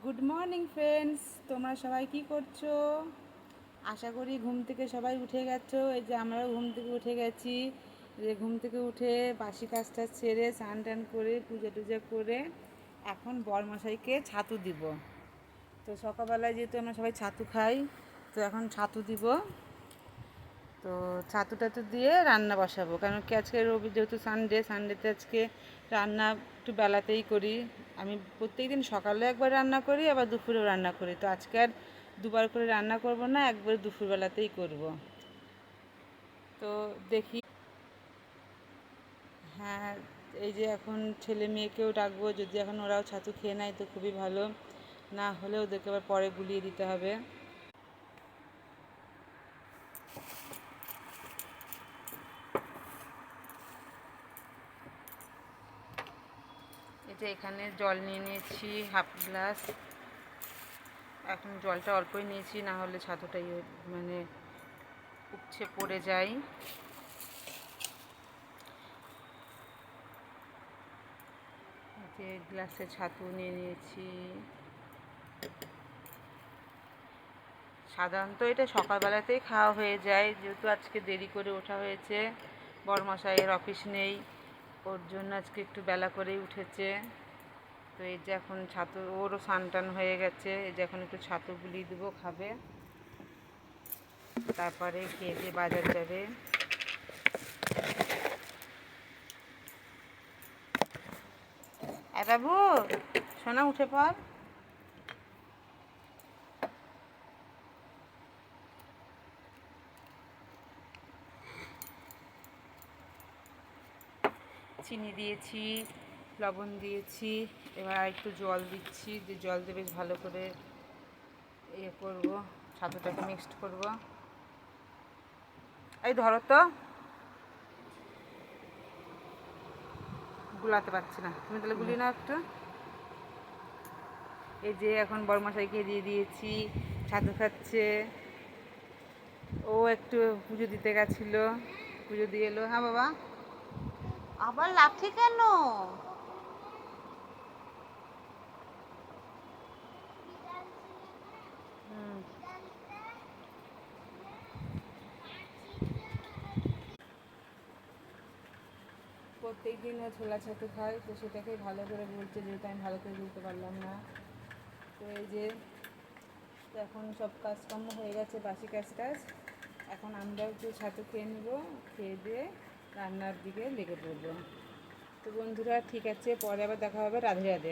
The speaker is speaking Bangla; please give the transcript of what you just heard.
গুড মর্নিং ফ্রেন্ডস, তোমরা সবাই কি করছো? আশা করি ঘুম থেকে সবাই উঠে গেছো। এই যে আমরাও ঘুম থেকে উঠে গেছি। যে ঘুম থেকে উঠে বাসি কাজটা ছেড়ে স্নান টান করে পূজা টুজা করে এখন বরমশাইকে ছাতু দিব। তো সকালবেলায় যেহেতু আমরা সবাই ছাতু খাই, তো এখন ছাতু দিব। তো ছাতু টাতু দিয়ে রান্না বসাবো, কারণ কি আজকে রবি, যেহেতু সানডেতে আজকে রান্না একটু বেলাতেই করি। আমি প্রত্যেক দিন সকালে একবার রান্না করি, আবার দুপুরেও রান্না করি। তো আজকে আর দুবার করে রান্না করব না, একবার দুপুরবেলাতেই করব। তো দেখি। হ্যাঁ, এই যে এখন ছেলে মেয়েকেও ডাকবো, যদি এখন ওরাও ছাতু খেয়ে নেয় তো খুবই ভালো, না হলে ওদেরকে আবার পরে গুলিয়ে দিতে হবে। এই যে এখানে জল নিয়ে নিয়েছি হাফ গ্লাস। এখন জলটা অল্পই নিয়েছি, না হলে ছাতুটাই মানে উপচে পড়ে যায়। যে গ্লাসে ছাতু নিয়ে নিয়েছি। সাধারণত এটা সকালবেলাতেই খাওয়া হয়ে যায়, যেহেতু আজকে দেরি করে ওঠা হয়েছে, বড়মশাইয়ের অফিস নেই, ওর জন্য আজকে একটু বেলা করেই উঠেছে। তো এই যে এখন ছাতু, ওরও স্নান টান হয়ে গেছে, এই যে এখন একটু ছাতু গুলিয়ে দেবো, খাবে, তারপরে খেয়ে দিয়ে বাজার যাবে। বাবু, সোনা উঠে পড়। চিনি দিয়েছি, লবণ দিয়েছি, এবার একটু জল দিচ্ছি, যে জল দিয়ে বেশ ভালো করে করবো, ছাতুটাকে মিক্সড করব। এই ধরো তো, গুলাতে পারছি না, তুমি তাহলে গুলিয়ে নাও একটু। এই যে এখন বড়মশাইকে দিয়ে দিয়েছি, ছাতু খাচ্ছে। ও একটু পুজো দিতে গেছিলো, পুজো দিয়ে এলো। হ্যাঁ বাবা, আবার লাঠি কেন? প্রত্যেক দিন ও ছোলা ছাতু খায়, তো সেটাকেই ভালো করে বলছে, যেহেতু আমি ভালো করে বলতে পারলাম না। তো এই যে এখন সব কাজকর্ম হয়ে গেছে, বাসি কাজ। এখন আমরাও একটু ছাতু খেয়ে নেবো, খেয়ে দিয়ে রান্নার দিকে লেগে পড়বো। তো বন্ধুরা, ঠিক আছে, পরে আবার দেখা হবে। রাধে রাধে।